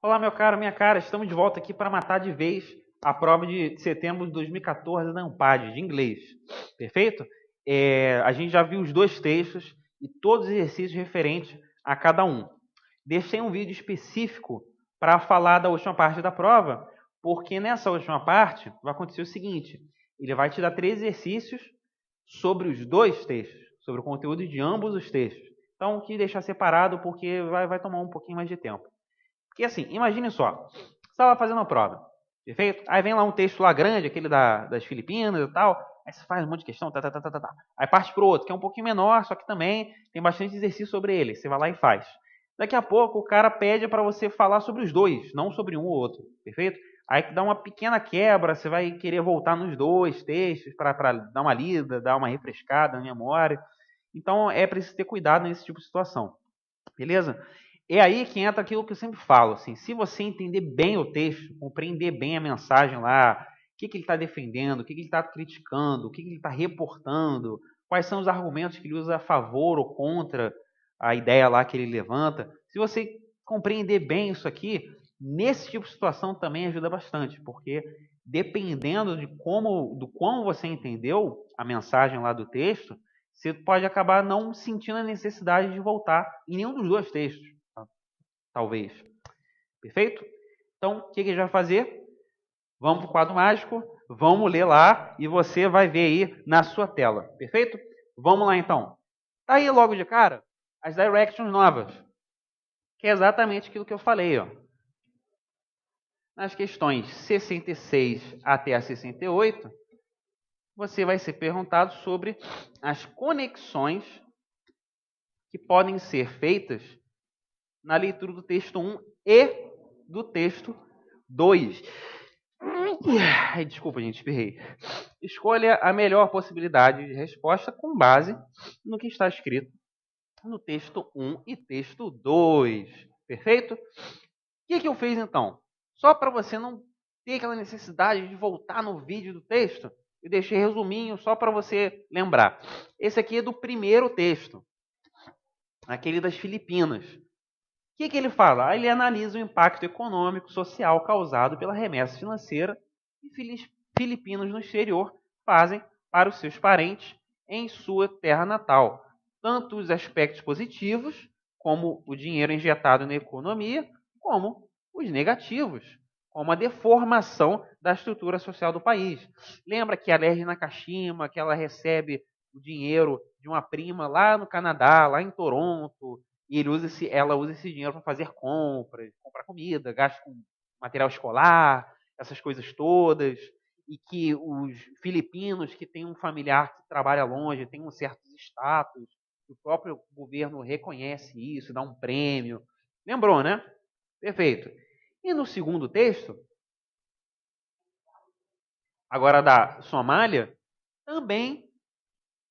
Olá, meu caro, minha cara, estamos de volta aqui para matar de vez a prova de setembro de 2014 da ANPAD, de inglês. Perfeito? A gente já viu os dois textos e todos os exercícios referentes a cada um. Deixei um vídeo específico para falar da última parte da prova, porque nessa última parte vai acontecer o seguinte: ele vai te dar 3 exercícios sobre os dois textos, sobre o conteúdo de ambos os textos. Então, quis deixar separado porque vai tomar um pouquinho mais de tempo. Porque assim, imagine só, você estava fazendo a prova, perfeito? Aí vem lá um texto lá grande, aquele das Filipinas e tal, aí você faz um monte de questão, tá. Aí parte para o outro, que é um pouquinho menor, só que também tem bastante exercício sobre ele, você vai lá e faz. Daqui a pouco o cara pede para você falar sobre os dois, não sobre um ou outro, perfeito? Aí dá uma pequena quebra, você vai querer voltar nos dois textos para dar uma lida, dar uma refrescada na memória. Então é preciso ter cuidado nesse tipo de situação, beleza? É aí que entra aquilo que eu sempre falo, assim, se você entender bem o texto, compreender bem a mensagem lá, o que ele está defendendo, o que ele está criticando, o que ele está reportando, quais são os argumentos que ele usa a favor ou contra a ideia lá que ele levanta, se você compreender bem isso aqui, nesse tipo de situação também ajuda bastante, porque dependendo do como você entendeu a mensagem lá do texto, você pode acabar não sentindo a necessidade de voltar em nenhum dos dois textos, talvez. Perfeito? Então, o que a gente vai fazer? Vamos para o quadro mágico, vamos ler lá e você vai ver aí na sua tela. Perfeito? Vamos lá, então. Tá aí logo de cara as directions novas, que é exatamente aquilo que eu falei, ó. Nas questões 66 até a 68, você vai ser perguntado sobre as conexões que podem ser feitas na leitura do texto 1 e do texto 2. Ai, desculpa, gente, espirrei. Escolha a melhor possibilidade de resposta com base no que está escrito no texto 1 e texto 2. Perfeito? O que eu fiz então? Só para você não ter aquela necessidade de voltar no vídeo do texto, eu deixei resuminho só para você lembrar. Esse aqui é do primeiro texto, aquele das Filipinas. O que ele fala? Ele analisa o impacto econômico, social causado pela remessa financeira que filipinos no exterior fazem para os seus parentes em sua terra natal. Tanto os aspectos positivos, como o dinheiro injetado na economia, como os negativos, como a deformação da estrutura social do país. Lembra que a Lerge Nakashima, que ela recebe o dinheiro de uma prima lá no Canadá, lá em Toronto, e ela usa esse dinheiro para fazer compras, comprar comida, gasto com material escolar, essas coisas todas, e que os filipinos que têm um familiar que trabalha longe, têm um certo status, o próprio governo reconhece isso, dá um prêmio. Lembrou, né? Perfeito. E no segundo texto, agora da Somália, também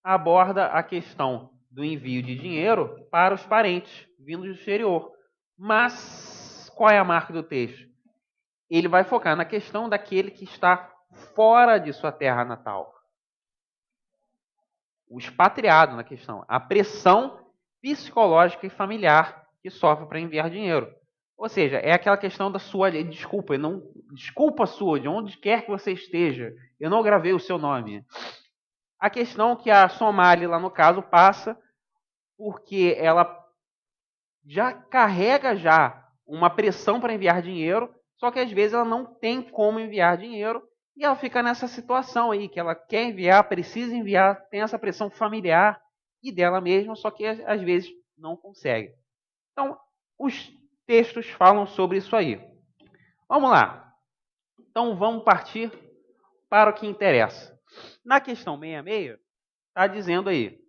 aborda a questão do envio de dinheiro para os parentes vindos do exterior. Mas qual é a marca do texto? Ele vai focar na questão daquele que está fora de sua terra natal. O expatriado na questão. A pressão psicológica e familiar que sofre para enviar dinheiro. Ou seja, é aquela questão da sua desculpa sua, de onde quer que você esteja. Eu não gravei o seu nome. A questão que a Somália, lá no caso, passa porque ela já carrega uma pressão para enviar dinheiro, só que às vezes ela não tem como enviar dinheiro e ela fica nessa situação aí, que ela quer enviar, precisa enviar, tem essa pressão familiar e dela mesma, só que às vezes não consegue. Então, os textos falam sobre isso aí. Vamos lá. Então, vamos partir para o que interessa. Na questão 66, está dizendo aí.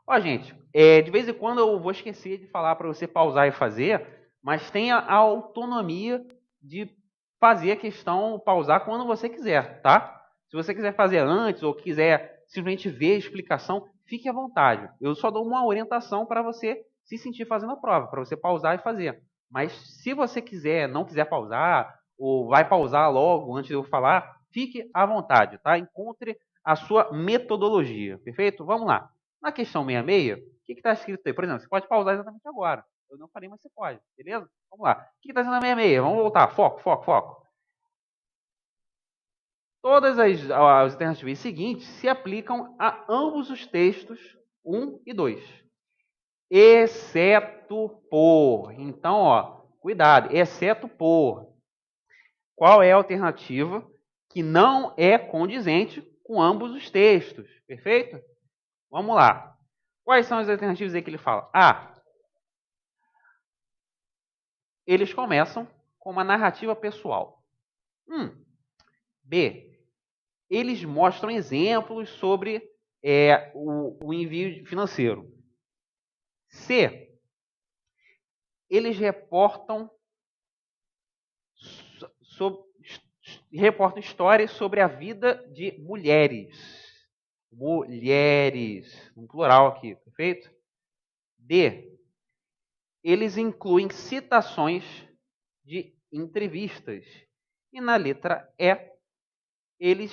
Ó, gente, de vez em quando eu vou esquecer de falar para você pausar e fazer, mas tenha a autonomia de fazer a questão, pausar quando você quiser, tá? Se você quiser fazer antes ou quiser simplesmente ver a explicação, fique à vontade. Eu só dou uma orientação para você se sentir fazendo a prova, para você pausar e fazer. Mas se você não quiser pausar, ou vai pausar logo antes de eu falar, fique à vontade, tá? Encontre a sua metodologia, perfeito? Vamos lá. Na questão 66, o que está escrito aí? Por exemplo, você pode pausar exatamente agora. Eu não falei, mas você pode, beleza? Vamos lá. O que está dizendo na 66? Vamos voltar. Foco, foco, foco. Todas as alternativas seguintes se aplicam a ambos os textos 1 e 2. Exceto por. Então, ó, cuidado. Exceto por. Qual é a alternativa que não é condizente com ambos os textos? Perfeito? Vamos lá. Quais são as alternativas aí que ele fala? A. Eles começam com uma narrativa pessoal. B. Eles mostram exemplos sobre o envio financeiro. C. Eles reportam histórias sobre a vida de mulheres. Mulheres, no plural aqui, perfeito? D. Eles incluem citações de entrevistas. E na letra E, eles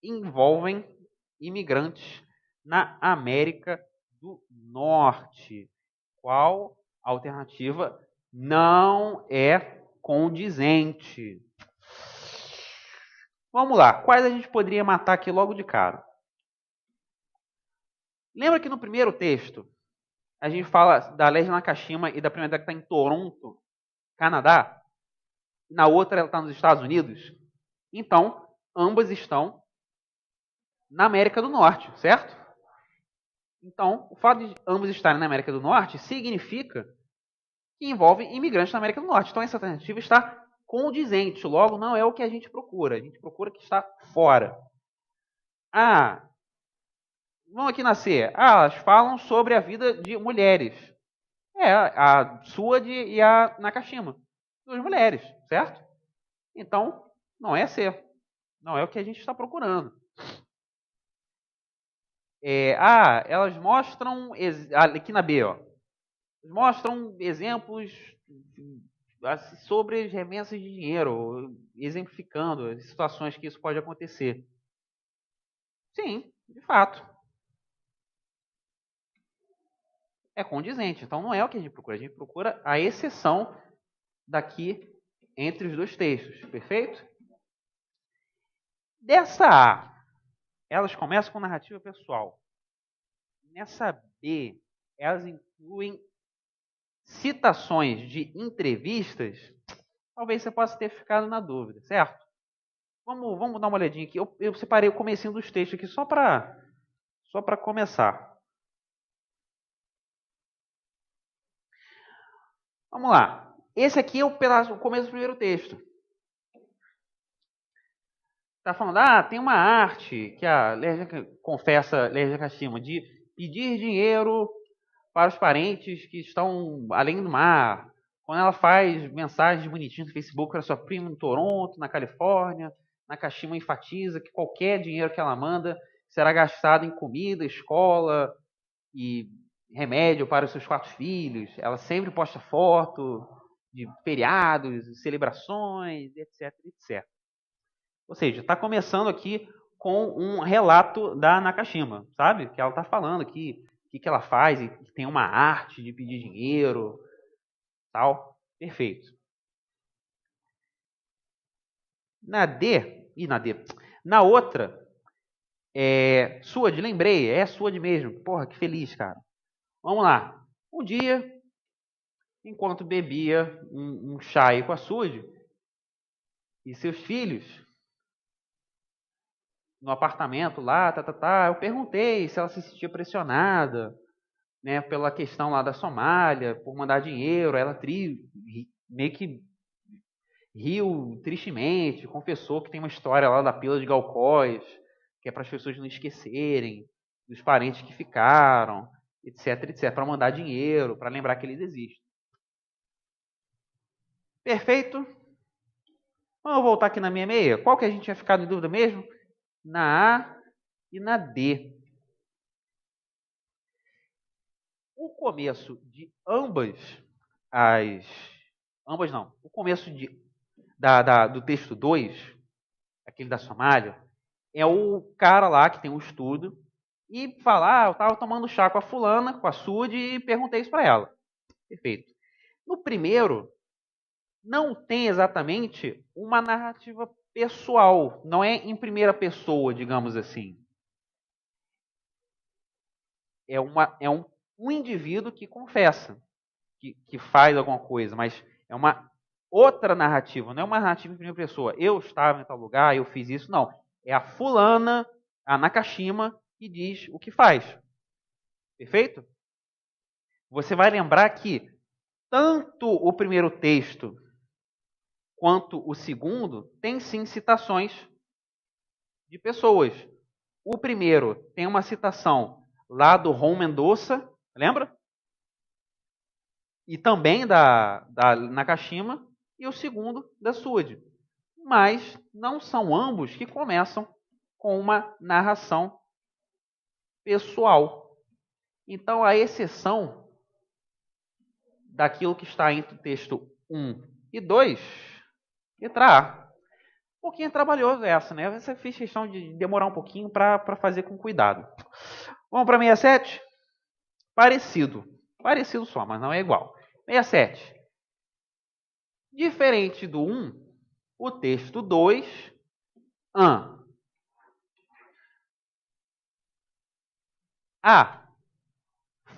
envolvem imigrantes na América do Norte. Qual alternativa não é condizente? Vamos lá. Quais a gente poderia matar aqui logo de cara? Lembra que no primeiro texto a gente fala da Lei de Nakashima e da primeira que está em Toronto, Canadá? Na outra ela está nos Estados Unidos? Então, ambas estão na América do Norte, certo? Então, o fato de ambos estarem na América do Norte significa que envolve imigrantes na América do Norte. Então, essa alternativa está condizente. Logo, não é o que a gente procura. A gente procura que está fora. Vamos aqui na C. Elas falam sobre a vida de mulheres. A Suad e a Nakashima. Duas mulheres, certo? Então, não é C. Não é o que a gente está procurando. Elas mostram, aqui na B, ó, mostram exemplos sobre as remessas de dinheiro, exemplificando as situações que isso pode acontecer. Sim, de fato. É condizente. Então não é o que a gente procura. A gente procura a exceção daqui entre os dois textos. Perfeito? Dessa A, elas começam com narrativa pessoal. Nessa B, elas incluem citações de entrevistas. Talvez você possa ter ficado na dúvida, certo? Vamos dar uma olhadinha aqui. Eu separei o comecinho dos textos aqui só para começar. Vamos lá. Esse aqui é o começo do primeiro texto. Está falando, tem uma arte que a confessa Lei de Nakashima de pedir dinheiro para os parentes que estão além do mar. Quando ela faz mensagens bonitinhas no Facebook para sua prima em Toronto, na Califórnia, Nakashima enfatiza que qualquer dinheiro que ela manda será gastado em comida, escola e remédio para os seus 4 filhos. Ela sempre posta foto de feriados, celebrações, etc, etc. Ou seja, está começando aqui com um relato da Nakashima, sabe? Que ela está falando aqui, o que ela faz, e que tem uma arte de pedir dinheiro, tal. Perfeito. Na outra, Suad, lembrei, é Suad mesmo. Porra, que feliz, cara. Vamos lá. Um dia, enquanto bebia um chá aí com a Suad e seus filhos, no apartamento lá, eu perguntei se ela se sentia pressionada, né, pela questão lá da Somália, por mandar dinheiro. Ela meio que riu tristemente, confessou que tem uma história lá da pílula de Galcóis, que é para as pessoas não esquecerem dos parentes que ficaram, etc, etc, para mandar dinheiro, para lembrar que eles existem. Perfeito? Vamos voltar aqui na minha meia. Qual que a gente tinha ficado em dúvida mesmo? Na A e na D. O começo de o começo do texto 2, aquele da Somália, é o cara lá que tem um estudo e fala, eu estava tomando chá com a fulana, com a Sude, e perguntei isso para ela. Perfeito. No primeiro, não tem exatamente uma narrativa pessoal, não é em primeira pessoa, digamos assim. É um indivíduo que confessa, que faz alguma coisa, mas é uma outra narrativa, não é uma narrativa em primeira pessoa. Eu estava em tal lugar, eu fiz isso, não. É a fulana, a Nakashima, que diz o que faz. Perfeito? Você vai lembrar que tanto o primeiro texto quanto o segundo tem sim citações de pessoas. O primeiro tem uma citação lá do Ron Mendonça, lembra? E também da Nakashima, e o segundo da Suede. Mas não são ambos que começam com uma narração pessoal. Então, a exceção daquilo que está entre o texto 1 e 2, letra A. Um pouquinho trabalhoso essa, né? Você fez questão de demorar um pouquinho para fazer com cuidado. Vamos para 67? Parecido. Parecido só, mas não é igual. 67. Diferente do 1, o texto 2, A.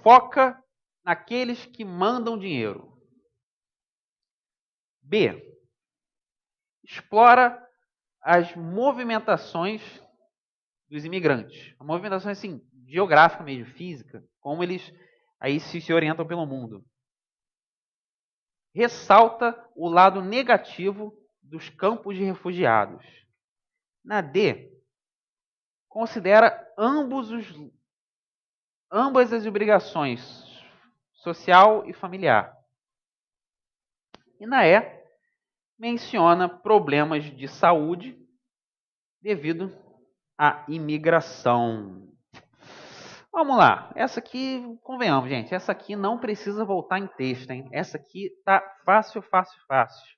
Foca naqueles que mandam dinheiro. B. Explora as movimentações dos imigrantes. A movimentação assim, geográfica mesmo, física, como eles aí se orientam pelo mundo. Ressalta o lado negativo dos campos de refugiados. Na D, considera ambas as obrigações, social e familiar. E na E, menciona problemas de saúde devido à imigração. Vamos lá. Essa aqui, convenhamos, gente, essa aqui não precisa voltar em texto, hein? Essa aqui tá fácil, fácil, fácil.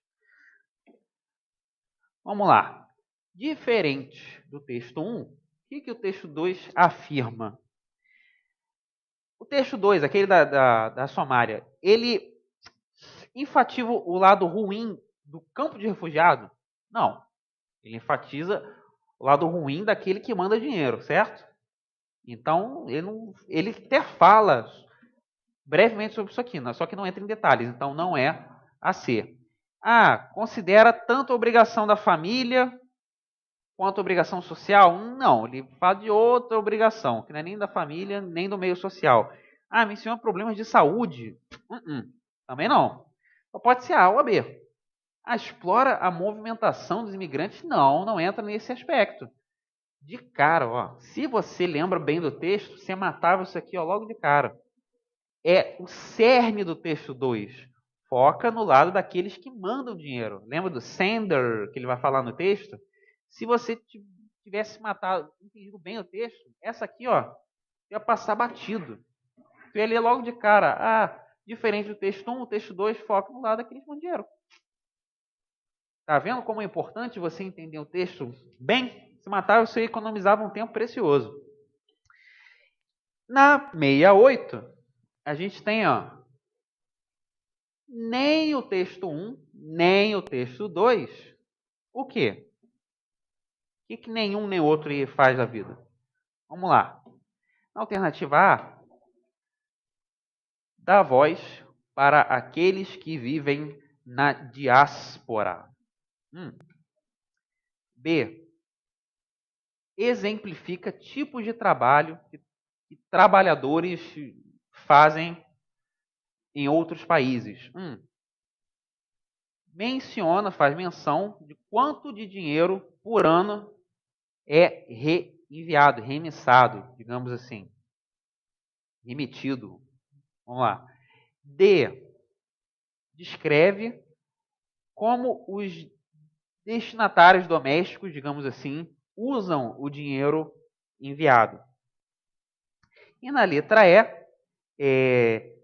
Vamos lá. Diferente do texto 1, o que o texto 2 afirma? O texto 2, aquele da Somália, ele enfatiza o lado ruim do campo de refugiado? Não. Ele enfatiza o lado ruim daquele que manda dinheiro, certo? Então, ele até fala brevemente sobre isso aqui, só que não entra em detalhes, então não é a C. Considera tanto a obrigação da família quanto a obrigação social? Não, ele fala de outra obrigação, que não é nem da família, nem do meio social. Menciona problemas de saúde? Também não. Só pode ser A ou a B. Explora a movimentação dos imigrantes? Não entra nesse aspecto. De cara, ó, se você lembra bem do texto, você matava isso aqui ó, logo de cara. É o cerne do texto 2. Foca no lado daqueles que mandam dinheiro. Lembra do sender, que ele vai falar no texto? Se você tivesse entendido bem o texto, essa aqui ó, ia passar batido. Tu ia ler logo de cara. Diferente do texto 1, o texto 2 foca no lado daqueles que mandam dinheiro. Tá vendo como é importante você entender o texto bem? Se matava, você economizava um tempo precioso. Na 68, a gente tem, ó, nem o texto 1, nem o texto 2. O quê? O que nenhum nem outro faz da vida? Vamos lá. Na alternativa A, dá voz para aqueles que vivem na diáspora. B, exemplifica tipos de trabalho que trabalhadores fazem em outros países. Faz menção de quanto de dinheiro por ano é reenviado, remissado, digamos assim. Remitido. Vamos lá. D, descreve como os destinatários domésticos, digamos assim, usam o dinheiro enviado. E na letra E,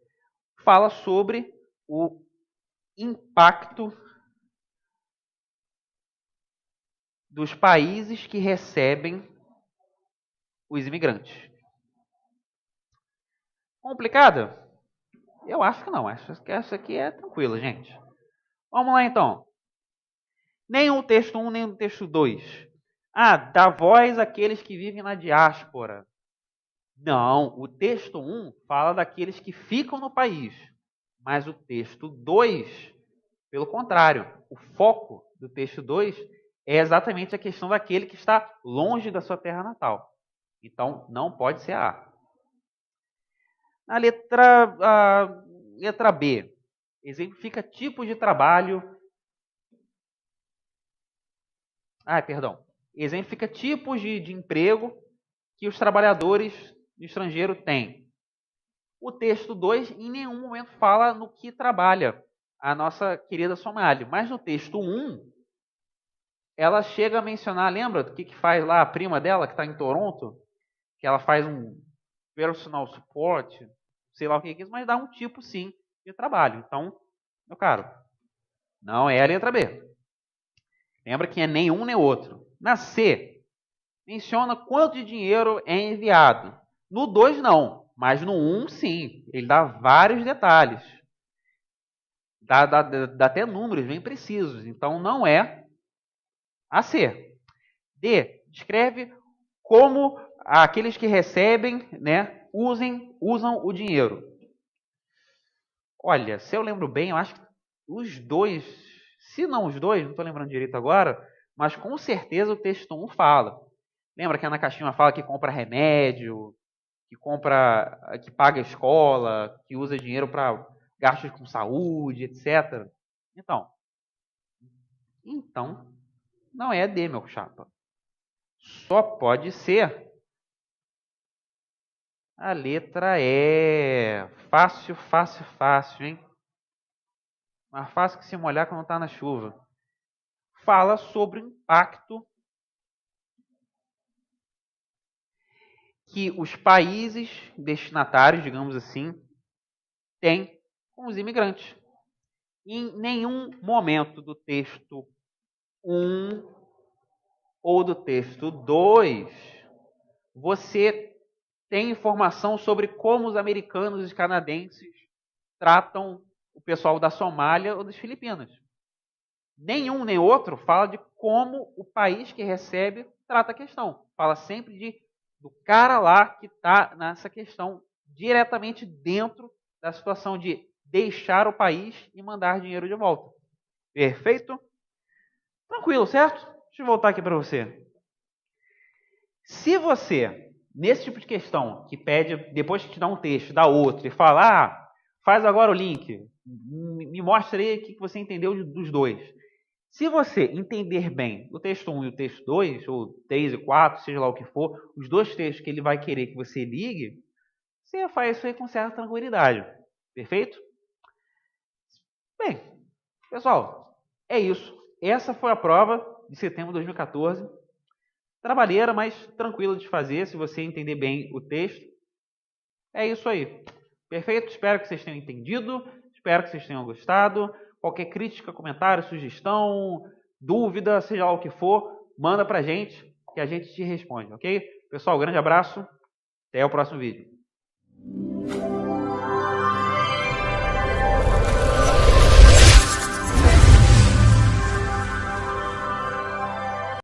fala sobre o impacto dos países que recebem os imigrantes. Complicada? Eu acho que não. Acho que essa aqui é tranquila, gente. Vamos lá, então. Nem o texto 1, nem o texto 2. Ah, dá voz àqueles que vivem na diáspora. Não, o texto 1 fala daqueles que ficam no país. Mas o texto 2, pelo contrário, o foco do texto 2 é exatamente a questão daquele que está longe da sua terra natal. Então, não pode ser A. Na letra B, exemplifica tipos de trabalho. Exemplifica tipos de emprego que os trabalhadores do estrangeiro têm. O texto 2 em nenhum momento fala no que trabalha a nossa querida Somália, mas no texto 1, ela chega a mencionar, lembra do que faz lá a prima dela, que está em Toronto? Que ela faz um personal support, sei lá o que é isso, mas dá um tipo, sim, de trabalho. Então, meu caro, não é a letra B. Lembra que é nenhum nem outro. Na C, menciona quanto de dinheiro é enviado. No 2, não, mas no 1, sim. Ele dá vários detalhes. Dá até números bem precisos. Então, não é a C. D, descreve como aqueles que recebem, né, usam o dinheiro. Olha, se eu lembro bem, eu acho que os dois, se não os dois, não estou lembrando direito agora, mas com certeza o texto 1 fala. Lembra que a Ana Caixinha fala que compra remédio, que paga a escola, que usa dinheiro para gastos com saúde, etc. Então, não é D, meu chapa. Só pode ser a letra E. Fácil, fácil, fácil, hein? Mais fácil que se molhar quando está na chuva. Fala sobre o impacto que os países destinatários, digamos assim, têm com os imigrantes. Em nenhum momento do texto 1 ou do texto 2, você tem informação sobre como os americanos e canadenses tratam o pessoal da Somália ou das Filipinas. Nenhum nem outro fala de como o país que recebe trata a questão. Fala sempre do cara lá que está nessa questão diretamente dentro da situação de deixar o país e mandar dinheiro de volta. Perfeito? Tranquilo, certo? Deixa eu voltar aqui para você. Se você, nesse tipo de questão, que pede, depois que te dá um texto, dá outro, e fala, faz agora o link, me mostra aí o que você entendeu dos dois. Se você entender bem o texto 1 e o texto 2, ou 3 e 4, seja lá o que for, os dois textos que ele vai querer que você ligue, você faz isso aí com certa tranquilidade. Perfeito? Bem, pessoal, é isso. Essa foi a prova de setembro de 2014. Trabalheira, mas tranquila de fazer, se você entender bem o texto. É isso aí. Perfeito? Espero que vocês tenham entendido. Espero que vocês tenham gostado. Qualquer crítica, comentário, sugestão, dúvida, seja lá o que for, manda pra gente que a gente te responde, ok? Pessoal, grande abraço. Até o próximo vídeo.